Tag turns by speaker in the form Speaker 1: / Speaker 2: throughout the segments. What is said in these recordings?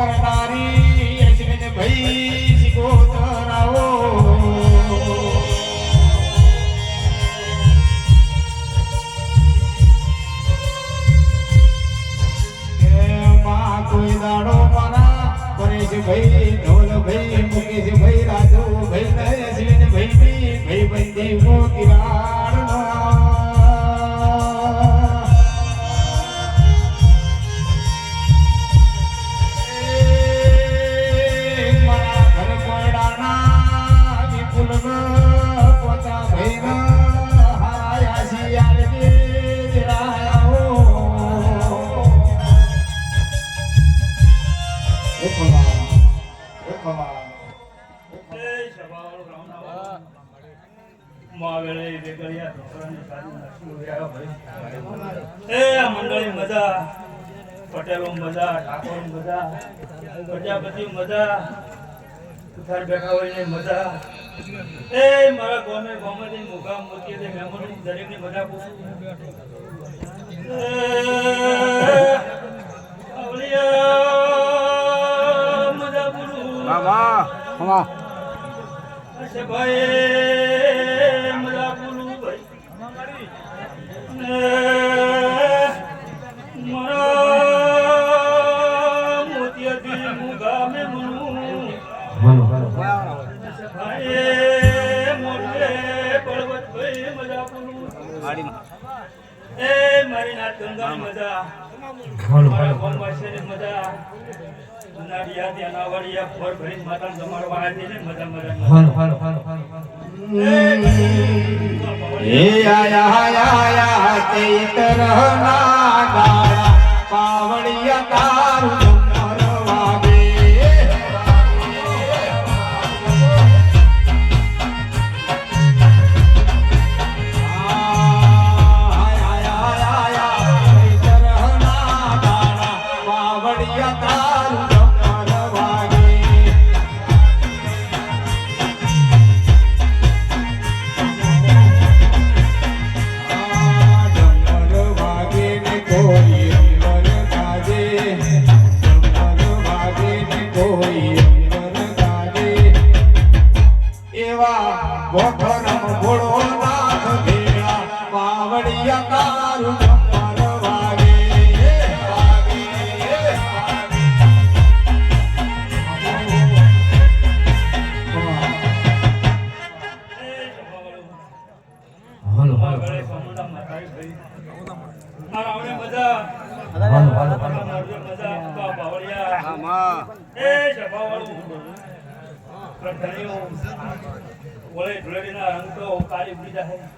Speaker 1: કરનારી અશ્વિન ભાઈ સિકોતરાઓ કોઈ દાડો મારા પરેશભાઈ ધવલભાઈ મુકેશભાઈ રાજુભાઈ અશ્વિનભાઈ ભાઈ બંધી મોતીરાળ મારા ઘર કોયડાના વિપુલ પોતા ભાઈ હાયા શિયાળ રાયાઓ
Speaker 2: મંડળી મજા પટેલો મજા ઠાકોર મજા પ્રજાપતિ મજા ઉઠાર બેઠા હોય મજા એ મારા ગામે ગામથી મોગા મોતી મહેમાનો દરેક ની મજા પૂછું મજા પૂછું ભાઈ મજા પૂરું ભાઈ મારા મોતિયાથી મુગા મે મનું ભાઈ મોટે પર્વત ભાઈ મજા પૂરું એ મારી નાથ ગંગા મજા મારા વનવાસી મજા નાડિયા ત્યાં વાડિયા ફળ ભરી માતા જમાડવા આવી ને મજા
Speaker 1: એ આયા ચૈતર ના ગાળા પાવડિયા તારું વાગે ચૈતર ના ગાળા પાવડિયા તારું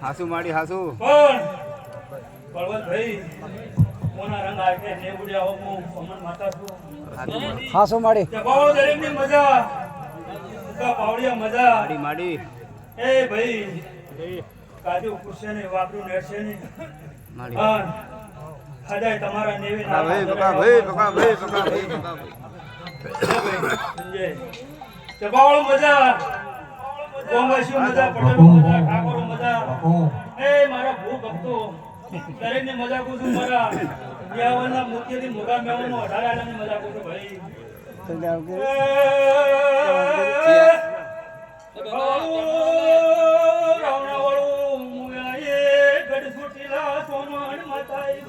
Speaker 3: હાસુ માડી હાસુ
Speaker 2: પણ પર્વત ભાઈ કોના રંગ આકે ને ઉડ્યા હો હું અમન માતા છું
Speaker 3: હાસુ માડી
Speaker 2: જબાવ દરેક ની મજા કા પાવડિયા મજા
Speaker 3: માડી માડી
Speaker 2: એ ભાઈ કાજુ કુશે ને વાપરું નેશે ને
Speaker 3: માડી
Speaker 2: હદાય તમારા નેવી
Speaker 3: બકા ભાઈ બકા ભાઈ બકા ભાઈ બકા ભાઈ બકા ભાઈ
Speaker 2: સમજે જબાવ મજા કોંગેશી મજા પટેલ મજા ઠાકોર મજા એ મારા ભૂ ભક્તો દરેક ની મજા કુછું મારા યાવના મુખ્યથી મોગા મેવાનો 18 આલાની મજા કુછું ભાઈ રાવણા વાળું મુયાએ ગઢ સુટીલા સોમણ માતાઈ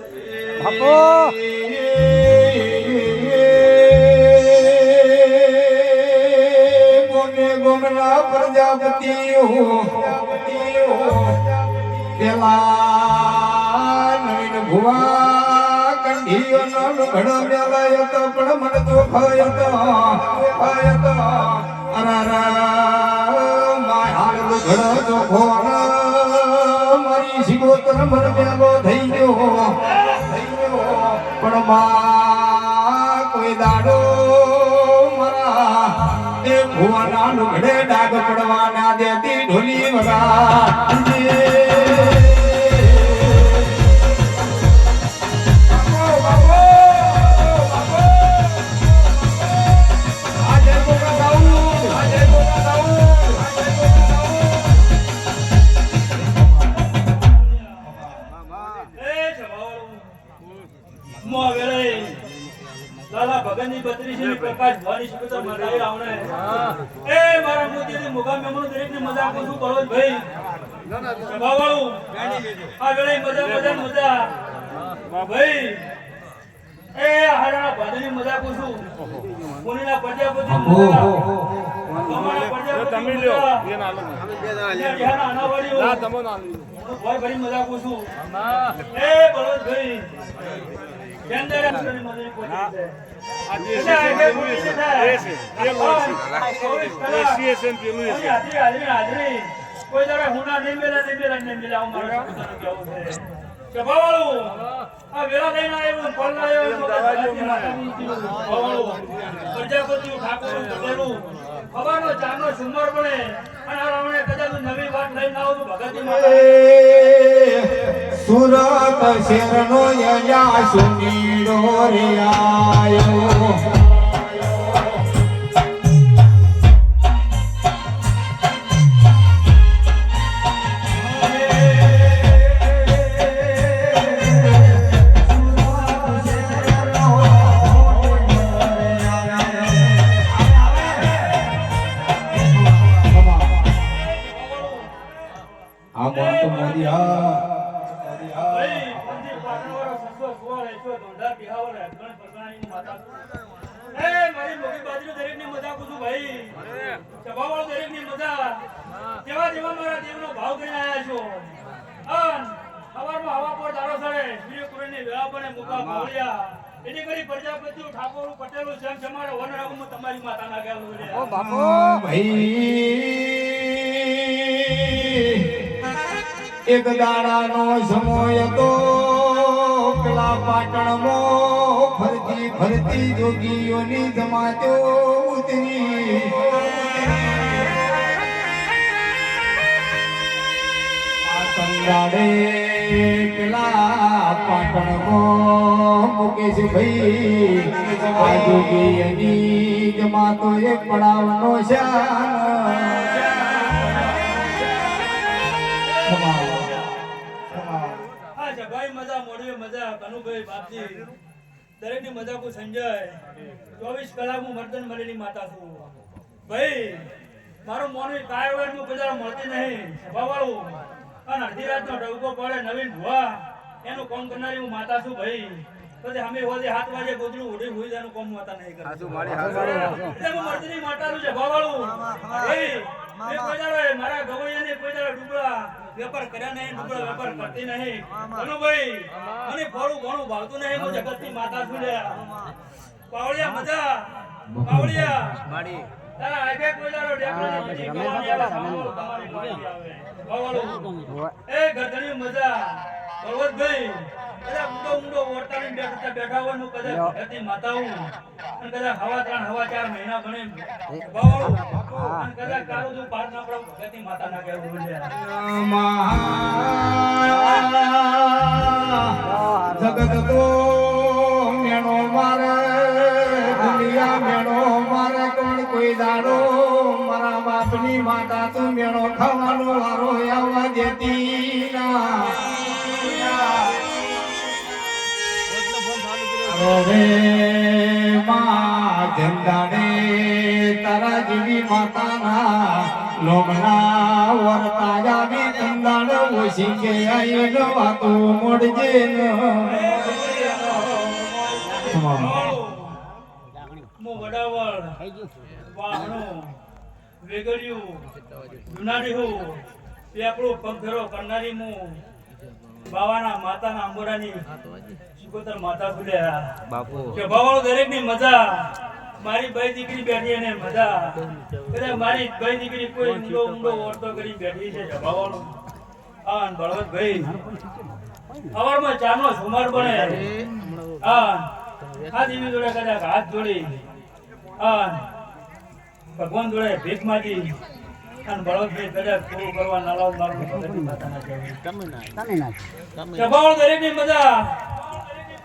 Speaker 3: બાપો
Speaker 1: ગોમના પ્રજાપતિ પેલા નવીન ભુવા કંઢીઓ નો ઘડો મેલાયો તો પણ મન તો ખાયો તો અરારા માય ઘડો તો ખોર મારી સિગોતર મન પેલો થઈ ગયો પણ માં કોઈ દાડો ભુવાના લુગડે ડાગ પડવાના દેતી ઢોલી વગા
Speaker 2: લાલા ભગતની બત્રીસી ની પ્રકાશ ભવાની સુગંધ મધાઈ આવણે એ મારા મોતીની મુગા મેમણું દરેકની મજા આપું છું બળવંતભાઈ સભાવાળું આ વેળે મજા ભાઈ એ હારાના ભાદની મજા આપું છું કોનીના પ્રજાપતિ મજા અમારા પ્રજાપતિ
Speaker 3: તમે લ્યો
Speaker 2: મજા
Speaker 3: એ ના લો અમે બે જણા
Speaker 2: યાના અનાવાડીઓ
Speaker 3: ના તમો ના લો
Speaker 2: ભર ભરી મજા આપું છું એ બળવંતભાઈ કેન્દ્ર ની મજા પહોંચી છે
Speaker 3: આજે એસીએસએમ પેલું છે
Speaker 2: હાજરી કોઈ જરા હુના નહીં મેલા મારા કેવું છે કે બાવાળું આ વેલા લઈને આવ્યો ફળ લાવ્યો પ્રજાપતિ ઠાકોર પટેલું ખબરનો ચારનો સુમર બને અને આ રાવણે કદાચ નવી વાત લઈને આવો તો ભગતની માતા
Speaker 1: સુરત શેરનો યયા સુનીડો રે આયો આ મોટું મોદિયા
Speaker 2: ભાઈ મંદિર પાટણવાળો સસો સુવાળ એસો ધોંડા બિહાવર ગણ પરગણાની માતા એ મારી મોગી બાજરી દરેકની મજા પૂછું ભાઈ સભાવાળો દરેકની મજા જેવા જેવા મારા દેવનો ભાવ કરીને આયા છો અન સવારમાં હવા પર દારો સડે સૂર્યકુરણની વેળા બને મુકા ભાવળિયા એની કરી પ્રજાપતિ ઠાકોર પટેલ જેમ જમાડે વન રાગમાં તમારી માતાના ગેલું રે ઓ
Speaker 1: ભાઈ એક દાડાનો સમય તો પેલા પાટણમાં ફરતી ફરતી જોગીઓની જમાતો ઉતરી આ સંગાડે પેલા પાટણમાં મુકેશભાઈ આ જોગીઓની જમાતો એક પડાવનો
Speaker 2: આ જગાઈ મજા મોડવે મજા કનુભાઈ બાપજી દરેકની મજા કો સંજય 24 કલાક હું મર્દન મળેલી માતા છું ભાઈ મારો મોની કાયવર નું બજાર મળતી નહીં સભાવાળું અને અડધી રાતનો ડબકો પડે નવીન ભુવા એનું કામ કરનારી હું માતા છું ભાઈ પછી અમે હોજે 7 વાગે ગોદડું ઉડી હોઈ જાનું કામ માતા નહીં કરતી
Speaker 3: હાસુ મારી હાસુ
Speaker 2: એટલે હું મર્દની માતાનું છે સભાવાળું ભાઈ મેં કોઈ દાડો મારા ગવૈયાને કોઈ દાડો ડુબળા વેપાર કર્યા નહીં ડુબળા વેપાર કરતી નહીં કનુભાઈ મને ફોડું ઘણું ભાવતું નહીં હું જગતની માતા છું લે પાવળિયા મજા પાવળિયા
Speaker 3: માડી
Speaker 2: તારા આગે કોઈ દાડો ડેકરાની પૂજી કરવાની આવે સાંભળો તમારી પાડી આવે બાવાળો એ ગધડી મજા પર્વતભાઈ કદા ઊંડો ઓરતાની બેઠા હોય હું કદા ભગતની માતા હું અને કદા હવા 4 મહિના બને બાવાળો અને કદા કારો જો પાર ના પડે ભગતની માતા ના કહેવું બોલ્યા
Speaker 1: જગત તો મેણો મારે દુનિયા મેણો મારે કોણ કોઈ દાડો મારા બાપની માતા તો મેણો ખાવાનો વારો આવવા દેતી ના રે માં જંદાડે તારા જેવી માતાના લોમના વરતા જાવી જંદાડ ઓછી કે આઈને વાતો મોડજે ન
Speaker 2: મો વડાવળ વાહણો વેગડિયું જુનાડી હો પેપડો પગધરો કરનારી મો બાવાના માતાના અંબોડાની સુકોતર માતા ભૂલ્યા
Speaker 3: બાપુ
Speaker 2: કે બાવાળો દરેકની મજા મારી ભાઈ દીકરી બેઠી અને મજા કદાચ મારી ભાઈ દીકરી કોઈ ઊંડો ઓરતો કરી બેઠી છે બાવાળો આન બળવંતભાઈ સવારમાં ચાનો સુમાર બને આ દેવી જોડે કદાચ હાથ જોડી ભગવાન જોડે ભીખ માંગી અને બળવંતભાઈ કદાચ પૂરું કરવા નાલાવ મારું ભગતની માતાના કહેવાય સભાવાળો દરેકની મજા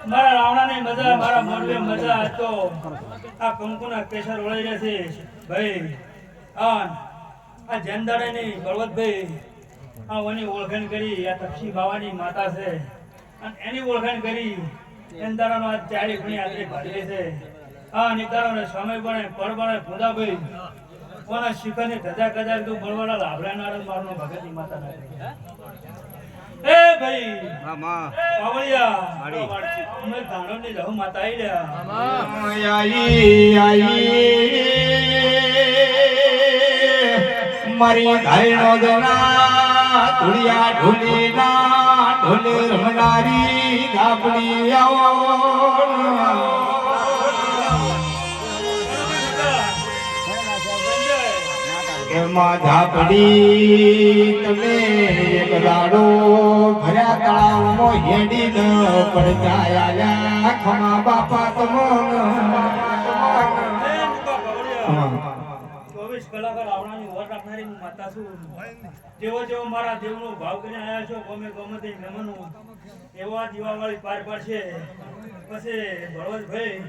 Speaker 2: મારા રાવણાની મજા મારા મોરબી મજા તો આ કંકુના કેસર વળી રહેશે ભાઈ આ જનદાડે ની બળવંતભાઈ આ ઓની ઓળખાણ કરી આ તક્ષી બાવાની માતા છે અને એની ઓળખાણ કરી એંદારાનો આ ચારી ઘણી આદરી ભાડે છે આ નિતારોને સમય બને પળ બને ભૂદાભાઈ કોના શિખરની ધજા કજા તું બળવાળા લાભડા નારદ મારનો ભગતની માતા ના એ ભાઈ
Speaker 3: મામા
Speaker 2: પાવળિયા
Speaker 3: માડી.
Speaker 2: અમે ધાણોની લહુ માતા આઈ રહ્યા
Speaker 1: મારી ધાયણો દેના તુળિયા ઢોલીના ઢોલે રમનારી ગાબડી આવો એમાં ઝાપડી તમે એક દાડો ભર્યા તળાવમાં હેડી ન પડજાયા ખમા બાપા
Speaker 2: ચોવીસ કલાક આવણાની ઓર રાખનારી હું માતા છું જેવો જેવો મારા દેવનો ભાવ કરીને આવ્યા છો ગમે ગમે તે મહેમાનો એવા દીવાવાળી પાર પાડશે પછી બળવંતભાઈ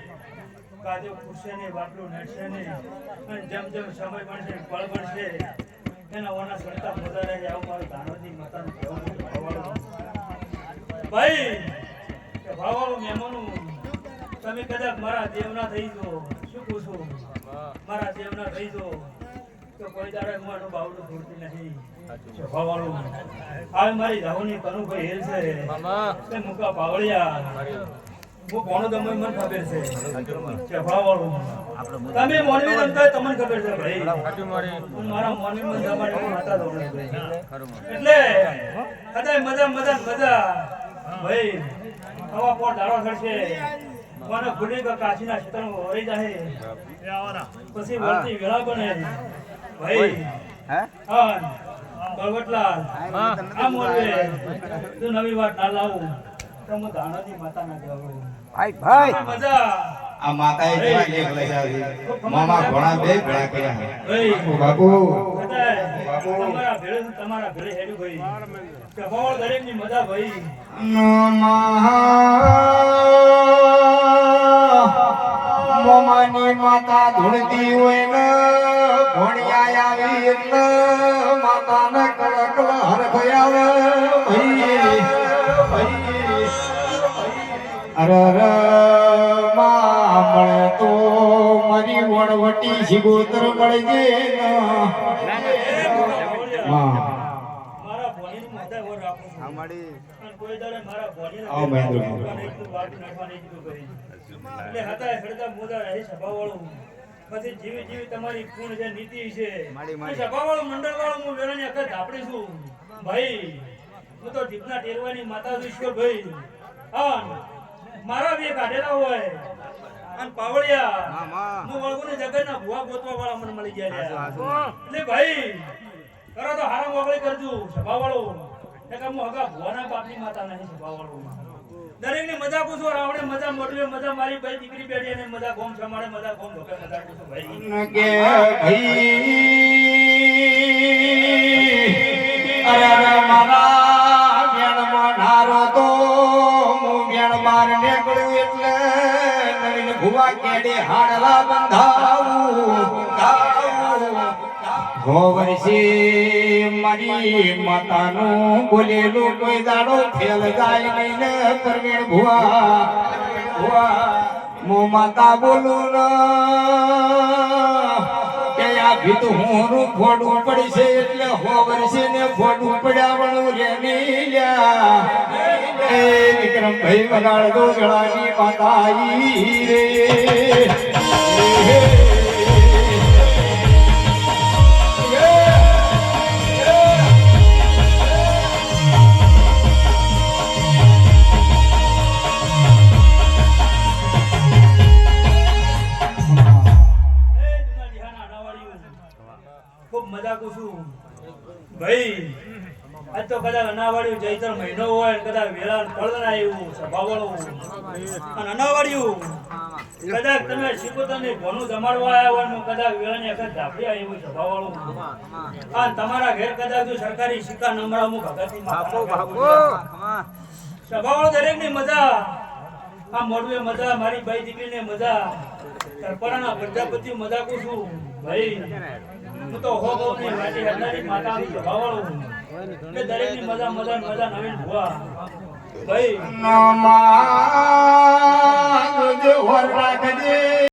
Speaker 2: કાજો ખુરશે ને બાટલું નડશે ને અને જેમ જેમ સમય બનશે પળ બનશે એના ઓના સરતા મજા રહે આવું મારું ધાનોની માતાનું કહેવાનું ભાવવાળું ભાઈ કે ભાવવાળું મહેમાનો તમે કદાચ મારા દેવના થઈ જો શું પૂછો મારા દેવના થઈ જો તો કોઈ દાડે મારું બાવડું છોડતી નથી ભાવવાળું આ મારી ધાવની કનુભાઈ હેલ છે તે મુકા પાવળિયા હું કોનો દમય મને ખબર છે ભાવવાળું તમે મોનવી રમતા તમને ખબર છે ભાઈ મારા મોનવી મન તમારી માતા દોડે એટલે કદાચ મજા મજા મજા ભાઈ આવા પોર દાડો થશે મને ભૂલી કે કાશીના ક્ષેત્રમાં વળી જાય પછી વળતી વેળા બને ભાઈ
Speaker 3: હે
Speaker 2: હા બળવટલાલ આ મોરવે તું નવી વાત ના લાવું તો હું ધાણાની માતા ના કહેવું
Speaker 3: ભાઈ ભાઈ
Speaker 2: મજા
Speaker 1: આ માતાએ જેવા લેખ લખ્યા છે મામા ઘણા બે ભેળા કર્યા
Speaker 2: ભાઈ
Speaker 1: બાપુ
Speaker 2: તમારા ભેળે તમારા ભેળે હેડું ભાઈ કે ભાવ દરેકની મજા ભાઈ
Speaker 1: મોમાની માતા ધૂળતી હોય ને ભણિયા આવી એટલે માતાને કડક હરખયાવે અરે માં મળે તો મારી વણવટી શિગોતર મળજે
Speaker 2: મારા ભોણીની મજા ઓર રાખું છું.
Speaker 3: અમારી
Speaker 2: અને કોઈ દાડે મારા ભોણીને
Speaker 1: આવો મહેન્દ્ર.
Speaker 2: એટલું બાકી નાખવાની કીધું ભાઈ. એટલે હતા હળતા મોજા રહી સભાવાળું પછી જીવી જીવી તમારી પૂર્ણ જે નીતિ છે
Speaker 3: માડી, માડી.
Speaker 2: સભાવાળું મંડળવાળું હું વેરાની આખા ધાપડી છું ભાઈ હું તો દીપના ટેરવાની માતા છું ઈશ્વર ભાઈ અન મારા બે કાઢેલા હોય અને પાવળિયા
Speaker 3: મામા
Speaker 2: હું વળગુને જગતના ભુવા ગોતવા વાળા મને મળી ગયા
Speaker 3: હાચું,
Speaker 2: લ્યા.
Speaker 3: હાચું.
Speaker 2: એટલે ભાઈ કરો તો હારા મોકળી કરજો સભાવાળો એટલે હું હગા ભુવાના બાપની માતા નહીં સભાવાળો દરેકની મજા પૂછો રાવણે મજા મોટવે મજા મારી ભાઈ દીકરી બેઠી અને મજા ગોમ સમાડે મજા ગોમ ઢોકે મજા પૂછો ભાઈ
Speaker 1: કે ભાઈ અરે મારા વેણમાં ઢારો તો હું વેણ બાર નીકળ્યું એટલે નવીન ભુવા કેડી હાડલા બંધાવું હો વર્ષે મારી માતાનું બોલેલું કોઈ દાડો ફેલ જાય નહીં ને પરવીણ ભુવા મો માતા બોલું ને કે આ ભીત હું ફોડું પડશે એટલે હો વર્ષે ને ફોડું પડ્યા વણું રે લ્યા એ વિક્રમભાઈ વગાડ દો ગળાની માતા આઈ રે
Speaker 2: ખૂબ મજા કુછું ભાઈ આજ તો કદાચ અનાવાળ્યું ચૈત્ર મહિનો હોય કદાચ વેળા પડદના આવ્યું સભાવાળો અને અનાવાળ્યું કદાચ તમે શીખોતરને ઘણું જમાડવા આવ્યા હોય ને કદાચ વેળાની અખત ધાપડી આવ્યું સભાવાળું અને તમારા ઘેર કદાચ જો સરકારી સિક્કા નંબરા હું ભગતની
Speaker 3: બાપુ બાપુ
Speaker 2: માતા સભાવાળો દરેકની મજા આ મોડવે મજા મારી બાઈ દીકરીને મજા સરપરાના પ્રજાપતિ મજા કુછું ભાઈ હું તો હો ગૌની વાટી હડનારી માતાની સભાવાળો કે દરેકની મજા મજા મજા નવીન ભુવા ભાઈ
Speaker 1: નમા જોજે વર રાખજે